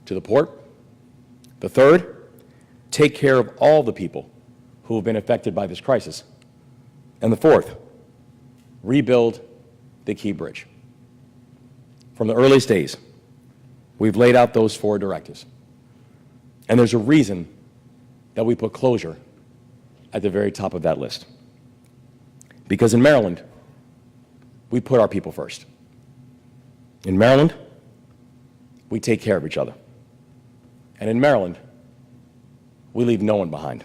to the port. The third, take care of all the people who have been affected by this crisis. And the fourth, rebuild the KEYE Bridge. From the earliest days, we've laid out those four directives. And there's a reason that we put closure at the very top of that list. Because in Maryland, we put our people first. In Maryland, we take care of each other. And in Maryland, we leave no one behind.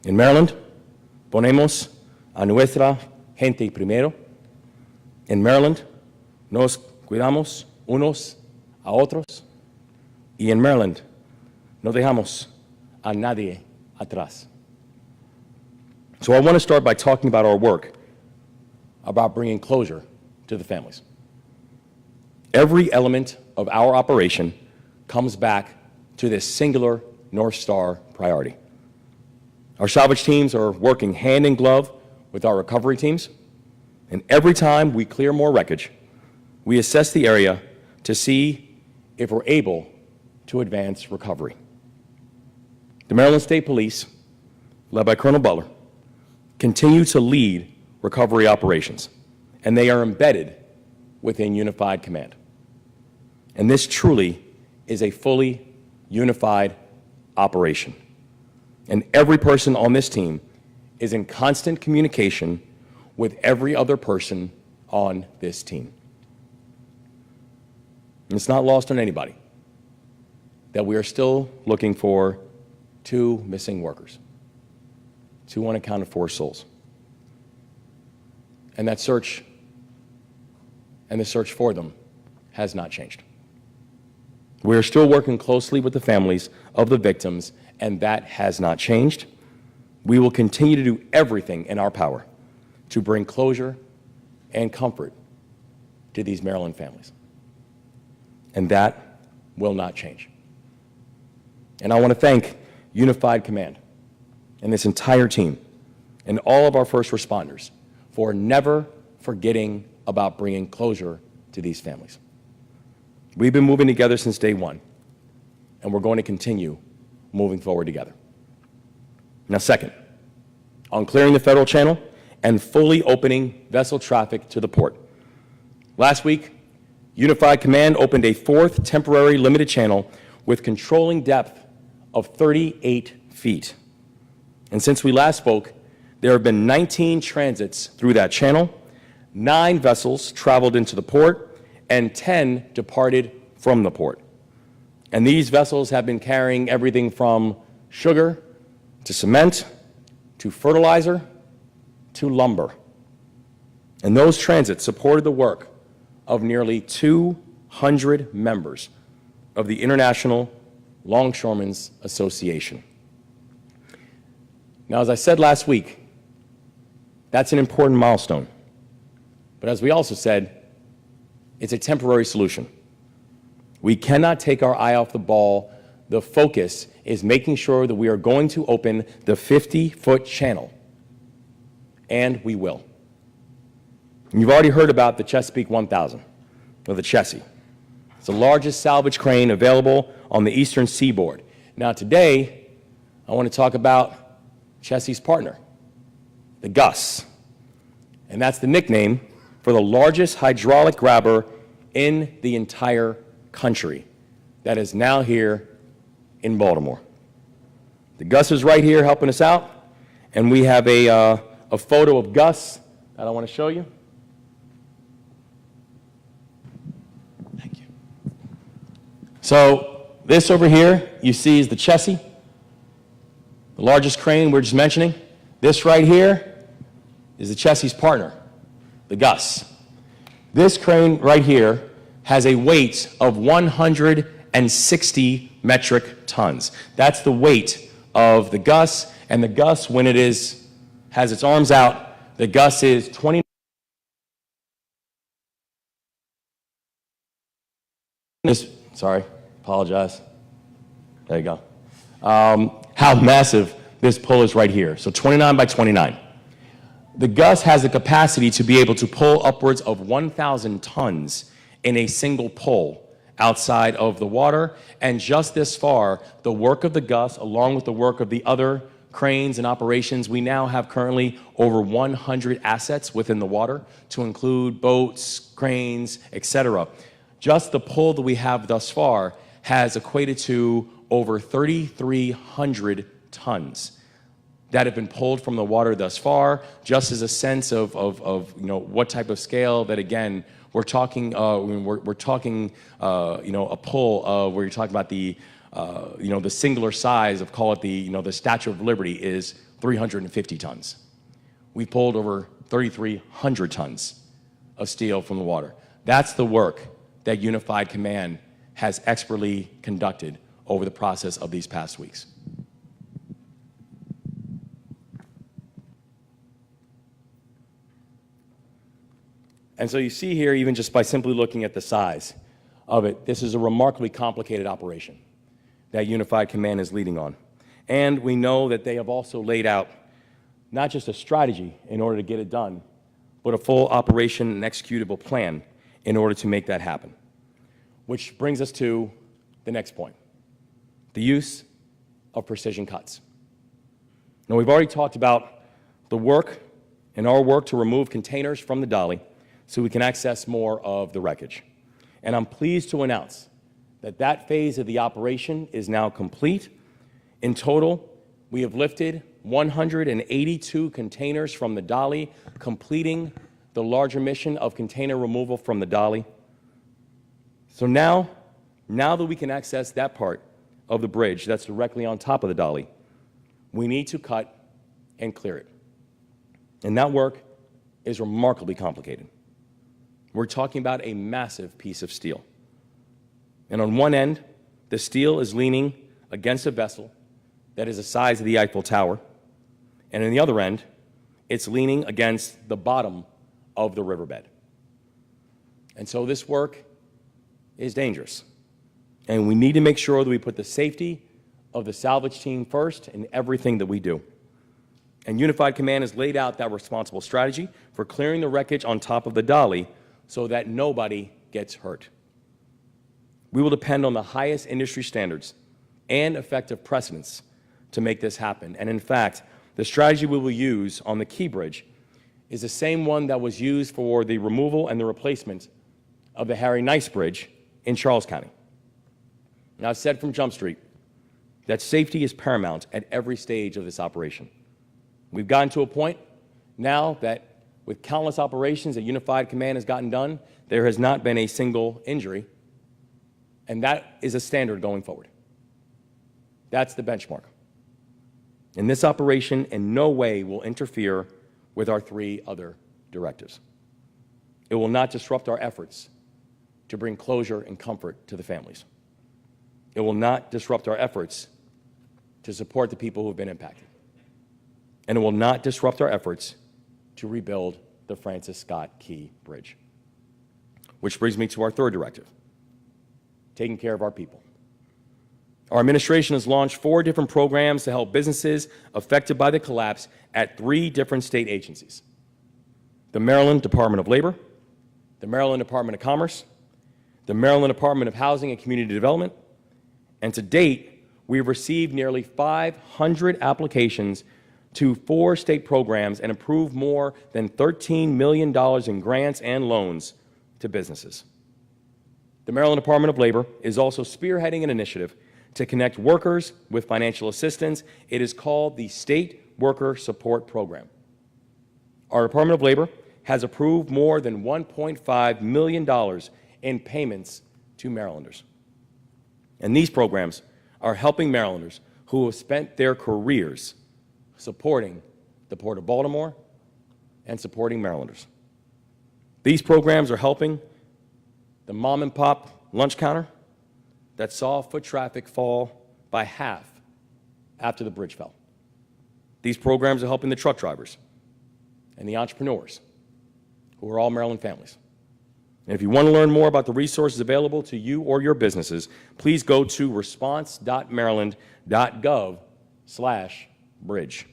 In Maryland, ponemos a nuestra gente primero. En Maryland, nos cuidamos unos a otros. Y en Maryland, no dejamos a nadie atrás. So I want to start by talking about our work, about bringing closure to the families. Every element of our operation comes back to this singular North Star priority. Our salvage teams are working hand in glove with our recovery teams, and every time we clear more wreckage, we assess the area to see if we're able to advance recovery. The Maryland State Police, led by Colonel Butler, continue to lead recovery operations, and they are embedded within Unified Command. And this truly is a fully unified operation. And every person on this team is in constant communication with every other person on this team. And it's not lost on anybody that we are still looking for 2 missing workers, 2 unaccounted for souls. And that search and the search for them has not changed. We are still working closely with the families of the victims, and that has not changed. We will continue to do everything in our power to bring closure and comfort to these Maryland families. And that will not change. And I want to thank Unified Command and this entire team and all of our first responders for never forgetting about bringing closure to these families. We've been moving together since day one, and we're going to continue moving forward together. Now, second, on clearing the federal channel and fully opening vessel traffic to the port. Last week, Unified Command opened a 4th temporary limited channel with controlling depth of 38 feet. And since we last spoke, there have been 19 transits through that channel, 9 vessels traveled into the port, and 10 departed from the port. And these vessels have been carrying everything from sugar to cement to fertilizer to lumber. And those transits supported the work of nearly 200 members of the International Longshoremen's Association. Now, as I said last week, that's an important milestone. But as we also said, it's a temporary solution. We cannot take our eye off the ball. The focus is making sure that we are going to open the 50-foot channel, and we will. And you've already heard about the Chesapeake 1000, or the Chessie. It's the largest salvage crane available on the eastern seaboard. Now today, I want to talk about Chessie's partner, the Gus. And that's the nickname for the largest hydraulic grabber in the entire country that is now here in Baltimore. The Gus is right here helping us out, and we have a photo of Gus that I want to show you. Thank you. So this over here you see is the Chessie, the largest crane we're just mentioning. This right here is the Chessie's partner, the Gus. This crane right here has a weight of 160 metric tons. That's the weight of the Gus, and the Gus, when it has its arms out, the Gus is 20. Sorry, apologize. There you go. How massive this pull is right here. So 29 by 29. The Gus has the capacity to be able to pull upwards of 1,000 tons in a single pull outside of the water. And just this far, the work of the GUS, along with the work of the other cranes and operations, we now have currently over 100 assets within the water, to include boats, cranes, etc. Just the pull that we have thus far has equated to over 3,300 tons that have been pulled from the water thus far, just as a sense of what type of scale that, again, we're talking, a pull of where you're talking about the, the singular size of, call it the Statue of Liberty is 350 tons. We pulled over 3,300 tons of steel from the water. That's the work that Unified Command has expertly conducted over the process of these past weeks. And so you see here, even just by simply looking at the size of it, this is a remarkably complicated operation that Unified Command is leading on. And we know that they have also laid out not just a strategy in order to get it done, but a full operation and executable plan in order to make that happen. Which brings us to the next point, the use of precision cuts. Now, we've already talked about the work and our work to remove containers from the dolly so we can access more of the wreckage. And I'm pleased to announce that that phase of the operation is now complete. In total, we have lifted 182 containers from the dolly, completing the larger mission of container removal from the dolly. So now that we can access that part of the bridge that's directly on top of the dolly, we need to cut and clear it. And that work is remarkably complicated. We're talking about a massive piece of steel. And on one end, the steel is leaning against a vessel that is the size of the Eiffel Tower. And on the other end, it's leaning against the bottom of the riverbed. And so this work is dangerous. And we need to make sure that we put the safety of the salvage team first in everything that we do. And Unified Command has laid out that responsible strategy for clearing the wreckage on top of the dolly so that nobody gets hurt. We will depend on the highest industry standards and effective precedents to make this happen. And in fact, the strategy we will use on the Key Bridge is the same one that was used for the removal and the replacement of the Harry Nice Bridge in Charles County. Now, I've said from Jump Street that safety is paramount at every stage of this operation. We've gotten to a point now that with countless operations that Unified Command has gotten done, there has not been a single injury, and that is a standard going forward. That's the benchmark. And this operation in no way will interfere with our 3 other directives. It will not disrupt our efforts to bring closure and comfort to the families. It will not disrupt our efforts to support the people who have been impacted. And it will not disrupt our efforts to rebuild the Francis Scott Key Bridge. Which brings me to our 3rd directive, taking care of our people. Our administration has launched 4 different programs to help businesses affected by the collapse at 3 different state agencies: the Maryland Department of Labor, the Maryland Department of Commerce, the Maryland Department of Housing and Community Development, and to date, we have received nearly 500 applications to 4 state programs and approved more than $13 million in grants and loans to businesses. The Maryland Department of Labor is also spearheading an initiative to connect workers with financial assistance. It is called the State Worker Support Program. Our Department of Labor has approved more than $1.5 million in payments to Marylanders. And these programs are helping Marylanders who have spent their careers supporting the Port of Baltimore and supporting Marylanders. These programs are helping the mom and pop lunch counter that saw foot traffic fall by half after the bridge fell. These programs are helping the truck drivers and the entrepreneurs who are all Maryland families. And if you want to learn more about the resources available to you or your businesses, please go to response.maryland.gov/bridge.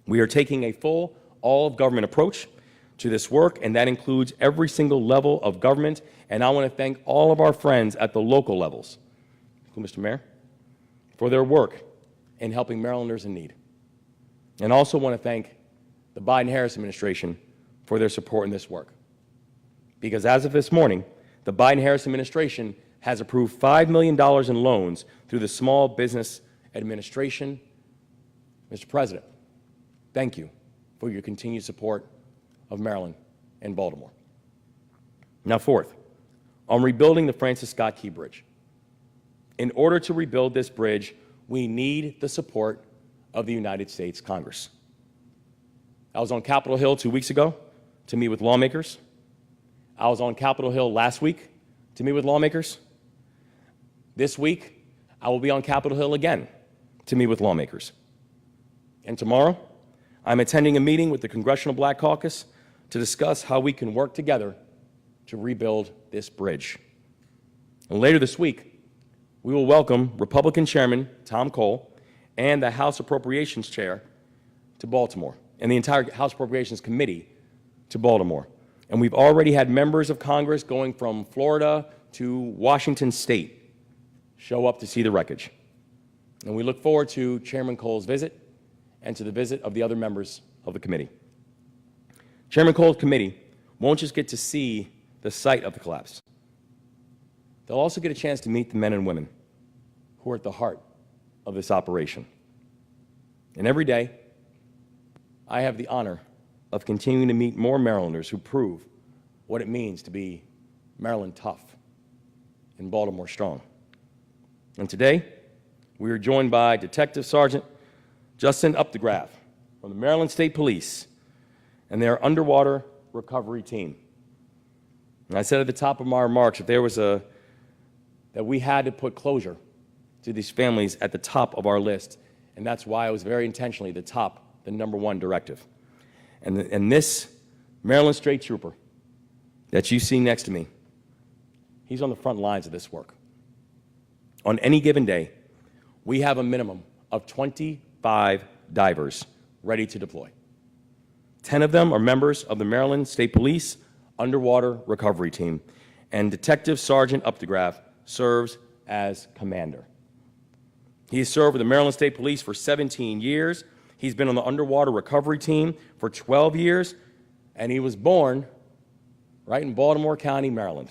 We are taking a full all-of-government approach to this work, and that includes every single level of government And I want to thank all of our friends at the local levels, Mr. Mayor, for their work in helping Marylanders in need. And also want to thank the Biden-Harris administration for their support in this work. Because as of this morning, the Biden-Harris administration has approved $5 million in loans through the Small Business Administration. Mr. President, thank you for your continued support of Maryland and Baltimore. Now, fourth, on rebuilding the Francis Scott Key Bridge. In order to rebuild this bridge, we need the support of the United States Congress. I was on Capitol Hill 2 weeks ago to meet with lawmakers. I was on Capitol Hill last week to meet with lawmakers. This week, I will be on Capitol Hill again to meet with lawmakers. And tomorrow, I'm attending a meeting with the Congressional Black Caucus to discuss how we can work together to rebuild this bridge. And later this week, we will welcome Republican Chairman Tom Cole and the House Appropriations Chair to Baltimore, and the entire House Appropriations Committee to Baltimore. And we've already had members of Congress going from Florida to Washington State show up to see the wreckage. And we look forward to Chairman Cole's visit and to the visit of the other members of the committee. Chairman Cole's committee won't just get to see the site of the collapse. They'll also get a chance to meet the men and women who are at the heart of this operation. And every day, I have the honor of continuing to meet more Marylanders who prove what it means to be Maryland tough and Baltimore strong. And today, we are joined by Detective Sergeant Justin Updegraff from the Maryland State Police and their underwater recovery team. And I said at the top of my remarks that we had to put closure to these families at the top of our list, and that's why I was very intentionally the #1 directive. And this Maryland State Trooper that you see next to me, he's on the front lines of this work. On any given day, we have a minimum of 25 divers ready to deploy. 10 of them are members of the Maryland State Police Underwater Recovery Team, and Detective Sergeant Updegraff serves as commander. He has served with the Maryland State Police for 17 years. He's been on the Underwater Recovery Team for 12 years, and he was born right in Baltimore County, Maryland.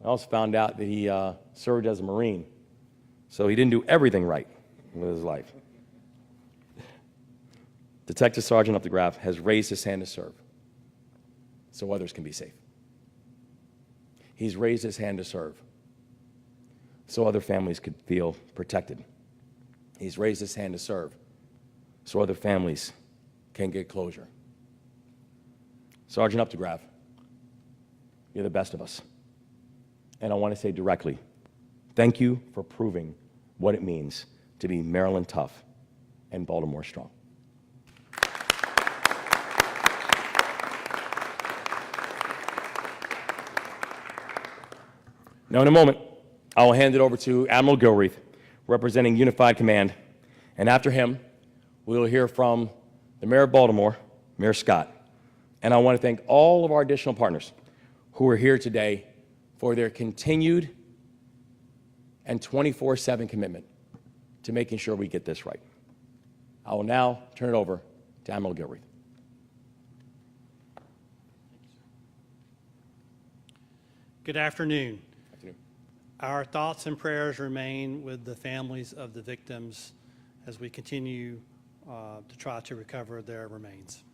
I also found out that he served as a Marine, so he didn't do everything right with his life. Detective Sergeant Updegraff has raised his hand to serve so others can be safe. He's raised his hand to serve so other families could feel protected. He's raised his hand to serve so other families can get closure. Sergeant Updegraff, you're the best of us. And I want to say directly, thank you for proving what it means to be Maryland tough and Baltimore strong. Now, in a moment, I will hand it over to Admiral Gilreath, representing Unified Command, and after him, we will hear from the Mayor of Baltimore, Mayor Scott. And I want to thank all of our additional partners who are here today for their continued and 24/7 commitment to making sure we get this right. I will now turn it over to Admiral Gilreath. Good afternoon. Our thoughts and prayers remain with the families of the victims as we continue to try to recover their remains.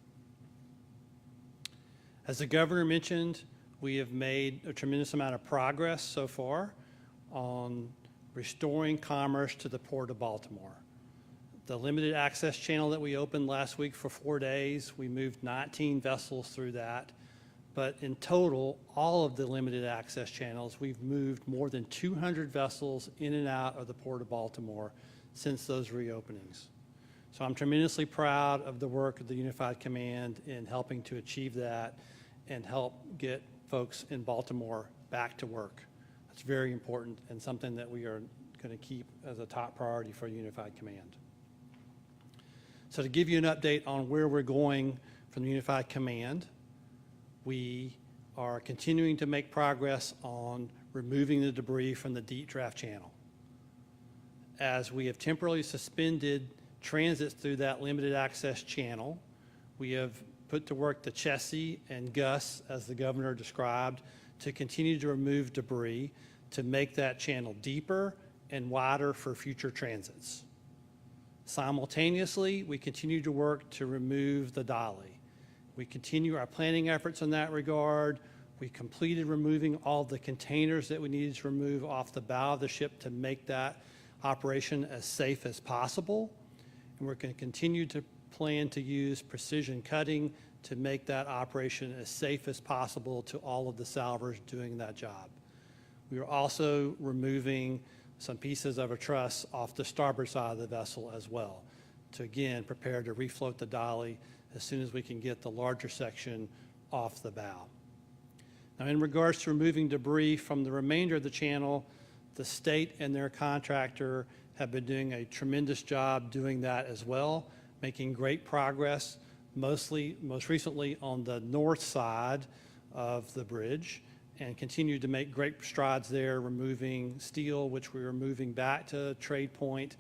As the governor mentioned, we have made a tremendous amount of progress so far on restoring commerce to the Port of Baltimore. The limited access channel that we opened last week for 4 days, we moved 19 vessels through that. But in total, all of the limited access channels, we've moved more than 200 vessels in and out of the Port of Baltimore since those reopenings. So I'm tremendously proud of the work of the Unified Command in helping to achieve that and help get folks in Baltimore back to work. That's very important and something that we are going to keep as a top priority for Unified Command. So to give you an update on where we're going from the Unified Command, we are continuing to make progress on removing the debris from the deep draft channel. As we have temporarily suspended transits through that limited access channel, we have put to work the Chessie and Gus, as the governor described, to continue to remove debris to make that channel deeper and wider for future transits. Simultaneously, we continue to work to remove the dolly. We continue our planning efforts in that regard. We completed removing all the containers that we needed to remove off the bow of the ship to make that operation as safe as possible. And we're going to continue to plan to use precision cutting to make that operation as safe as possible to all of the salvors doing that job. We are also removing some pieces of a truss off the starboard side of the vessel as well to, again, prepare to refloat the dolly as soon as we can get the larger section off the bow. Now, in regards to removing debris from the remainder of the channel, the state and their contractor have been doing a tremendous job doing that as well, making great progress, most recently on the north side of the bridge, and continue to make great strides there, removing steel, which we are moving back to trade point,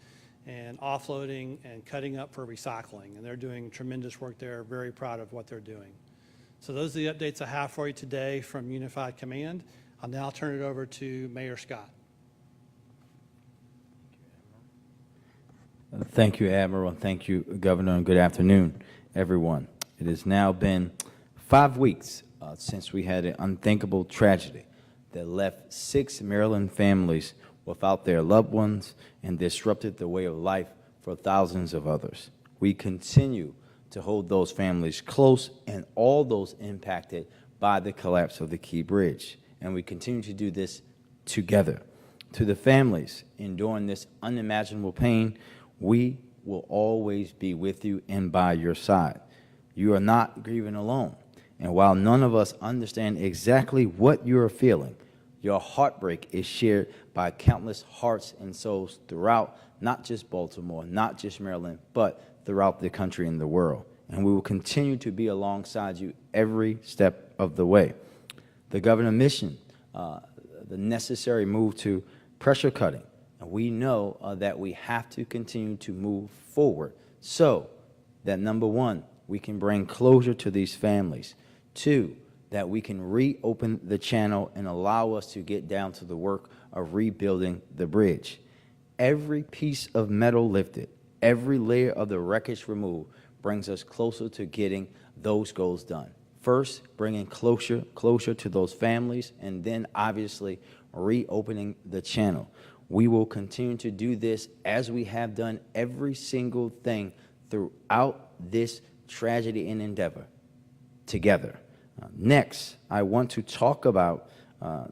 and offloading and cutting up for recycling. And they're doing tremendous work there, very proud of what they're doing. So those are the updates I have for you today from Unified Command. I'll now turn it over to Mayor Scott. Thank you, Admiral, and thank you, Governor, and good afternoon, everyone. It has now been 5 weeks since we had an unthinkable tragedy that left 6 Maryland families without their loved ones and disrupted the way of life for thousands of others. We continue to hold those families close and all those impacted by the collapse of the Key Bridge, and we continue to do this together. To the families enduring this unimaginable pain, we will always be with you and by your side. You are not grieving alone. And while none of us understand exactly what you are feeling, your heartbreak is shared by countless hearts and souls throughout not just Baltimore, not just Maryland, but throughout the country and the world. And we will continue to be alongside you every step of the way. The governor mentioned the necessary move to pressure cutting. And we know that we have to continue to move forward so that, number one, we can bring closure to these families. 2, that we can reopen the channel and allow us to get down to the work of rebuilding the bridge. Every piece of metal lifted, every layer of the wreckage removed brings us closer to getting those goals done. First, bringing closure to those families, and then obviously reopening the channel. We will continue to do this as we have done every single thing throughout this tragedy and endeavor together. Next, I want to talk about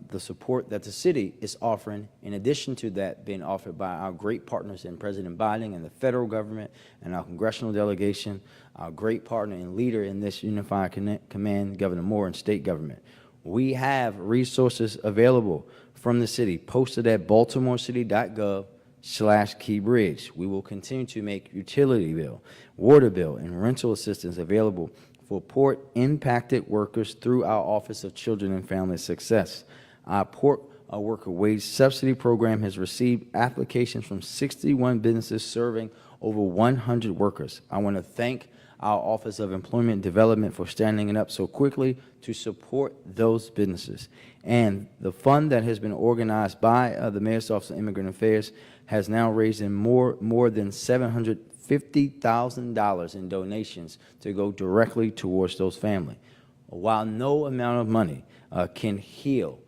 the support that the city is offering, in addition to that being offered by our great partners in President Biden and the federal government and our congressional delegation, our great partner and leader in this Unified Command, Governor Moore, and state government. We have resources available from the city posted at baltimorecity.gov/keybridge. We will continue to make utility bill, water bill, and rental assistance available for port-impacted workers through our Office of Children and Family Success. Our Port Worker Wage Subsidy Program has received applications from 61 businesses serving over 100 workers. I want to thank our Office of Employment Development for standing it up so quickly to support those businesses. And the fund that has been organized by the Mayor's Office of Immigrant Affairs has now raised in more than $750,000 in donations to go directly towards those families. While no amount of money can heal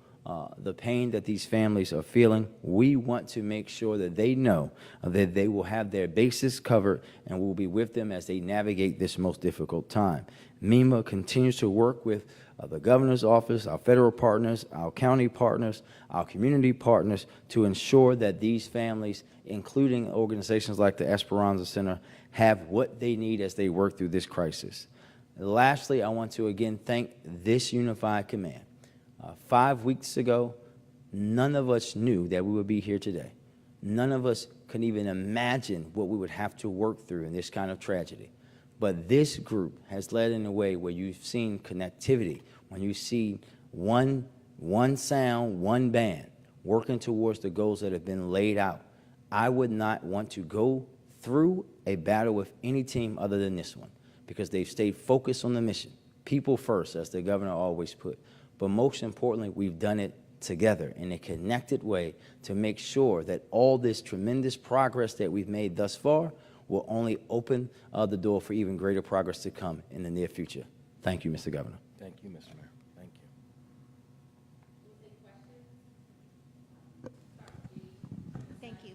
the pain that these families are feeling, we want to make sure that they know that they will have their bases covered and we'll be with them as they navigate this most difficult time. MEMA continues to work with the governor's office, our federal partners, our county partners, our community partners to ensure that these families, including organizations like the Esperanza Center, have what they need as they work through this crisis. Lastly, I want to again thank this Unified Command. 5 weeks ago, none of us knew that we would be here today. None of us could even imagine what we would have to work through in this kind of tragedy. But this group has led in a way where you've seen connectivity, when you see one sound, one band, working towards the goals that have been laid out. I would not want to go through a battle with any team other than this one, because they've stayed focused on the mission. People first, as the governor always put. But most importantly, we've done it together in a connected way to make sure that all this tremendous progress that we've made thus far will only open the door for even greater progress to come in the near future. Thank you, Mr. Governor. Thank you, Mr. Mayor. Thank you. Thank you.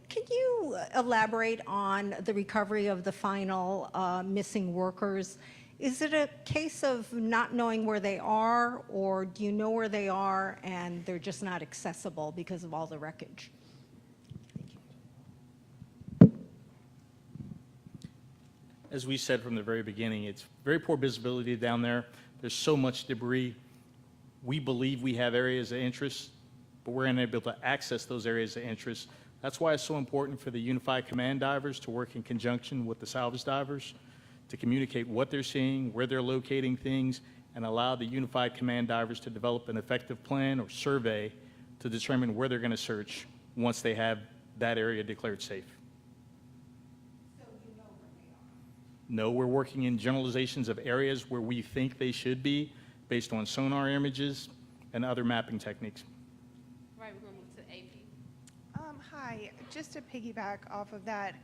Could you elaborate on the recovery of the final missing workers? Is it a case of not knowing where they are, or do you know where they are and they're just not accessible because of all the wreckage? As we said from the very beginning, it's very poor visibility down there. There's so much debris. We believe we have areas of interest, but we're unable to access those areas of interest. That's why it's so important for the Unified Command divers to work in conjunction with the salvage divers to communicate what they're seeing, where they're locating things, and allow the Unified Command divers to develop an effective plan or survey to determine where they're going to search once they have that area declared safe. So you know where they are? No, we're working in generalizations of areas where we think they should be based on sonar images and other mapping techniques. Right, we're going to move to AP. Hi, just to piggyback off of that,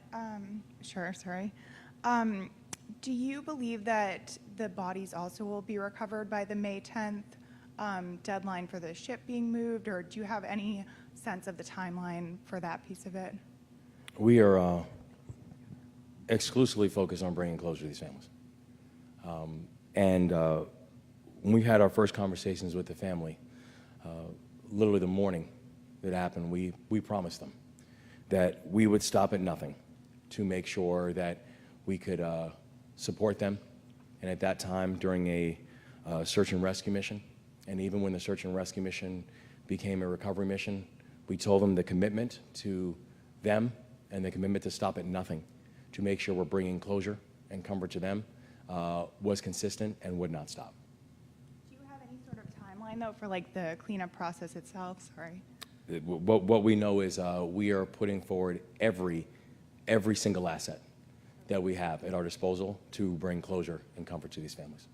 do you believe that the bodies also will be recovered by the May 10th deadline for the ship being moved, or do you have any sense of the timeline for that piece of it? We are exclusively focused on bringing closure to these families. When we had our first conversations with the family, literally the morning that happened, we promised them that we would stop at nothing to make sure that we could support them. And at that time, during a search and rescue mission, and even when the search and rescue mission became a recovery mission, we told them the commitment to them and the commitment to stop at nothing to make sure we're bringing closure and comfort to them was consistent and would not stop. Do you have any sort of timeline, though, for like the cleanup process itself? Sorry. What we know is we are putting forward every single asset that we have at our disposal to bring closure and comfort to these families.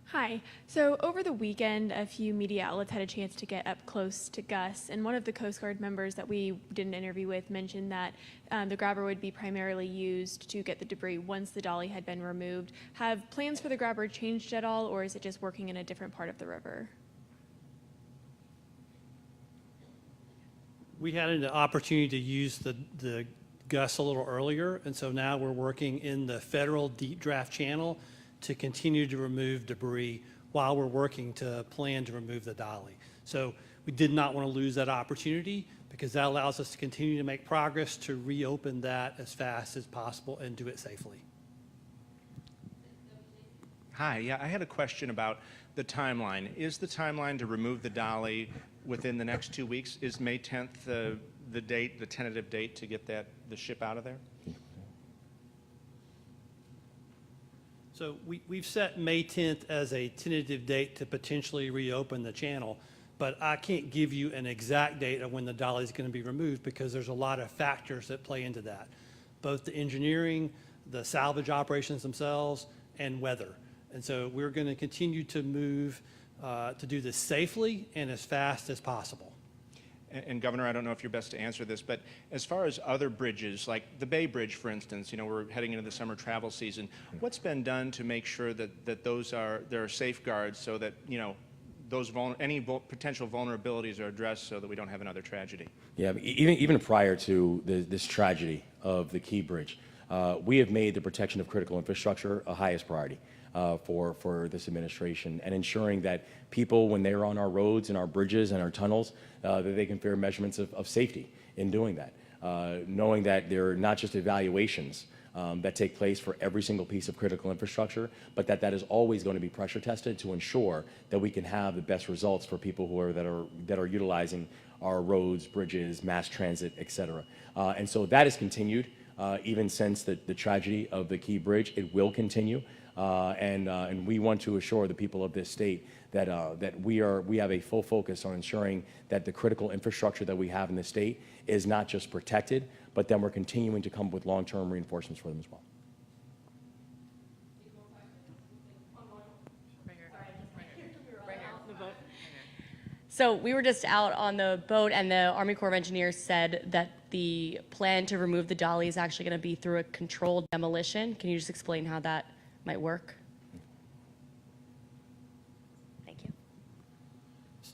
Hi. So over the weekend, a few media outlets had a chance to get up close to Gus, and one of the Coast Guard members that we did an interview with mentioned that the grabber would be primarily used to get the debris once the dolly had been removed. Have plans for the grabber changed at all, or is it just working in a different part of the river? We had an opportunity to use the Gus a little earlier, and so now we're working in the federal deep draft channel to continue to remove debris while we're working to plan to remove the dolly. So we did not want to lose that opportunity because that allows us to continue to make progress to reopen that as fast as possible and do it safely. Hi, yeah, I had a question about the timeline. Is the timeline to remove the dolly within the next 2 weeks? Is May 10th the date, the tentative date to get the ship out of there? So we've set May 10th as a tentative date to potentially reopen the channel, but I can't give you an exact date of when the dolly is going to be removed because there's a lot of factors that play into that, both the engineering, the salvage operations themselves, and weather. And so we're going to continue to move to do this safely and as fast as possible. And Governor, I don't know if you're best to answer this, but as far as other bridges, like the Bay Bridge, for instance, you know, we're heading into the summer travel season. What's been done to make sure that there are safeguards so that, you know, any potential vulnerabilities are addressed so that we don't have another tragedy? Yeah, Even prior to this tragedy of the KEYE Bridge, we have made the protection of critical infrastructure a highest priority for this administration, and ensuring that people, when they're on our roads and our bridges and our tunnels, that they can fear measurements of safety in doing that, knowing that there are not just evaluations that take place for every single piece of critical infrastructure, but that is always going to be pressure tested to ensure that we can have the best results for people that are utilizing our roads, bridges, mass transit, et cetera. And so that has continued even since the tragedy of the KEYE Bridge. It will continue. And we want to assure the people of this state that we have a full focus on ensuring that the critical infrastructure that we have in the state is not just protected, but then we're continuing to come up with long-term reinforcements for them as well. So we were just out on the boat, and the Army Corps of Engineers said that the plan to remove the dolly is actually going to be through a controlled demolition. Can you just explain how that might work? Thank you.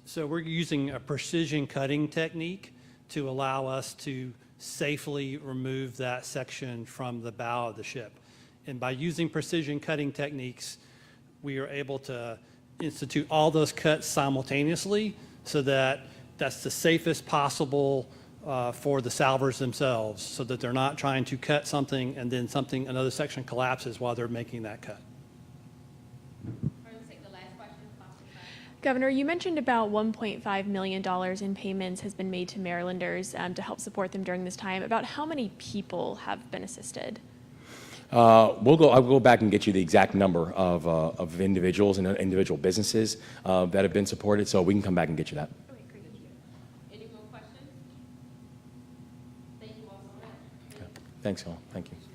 So we're using a precision cutting technique to allow us to safely remove that section from the bow of the ship. And by using precision cutting techniques, we are able to institute all those cuts simultaneously so that that's the safest possible for the salvors themselves, so that they're not trying to cut something and then another section collapses while they're making that cut. Governor, you mentioned about $1.5 million in payments has been made to Marylanders to help support them during this time. About how many people have been assisted? I'll go back and get you the exact number of individuals and individual businesses that have been supported, so we can come back and get you that. Okay, great. Any more questions? Thank you all so much. Okay. Thanks, all. Thank you.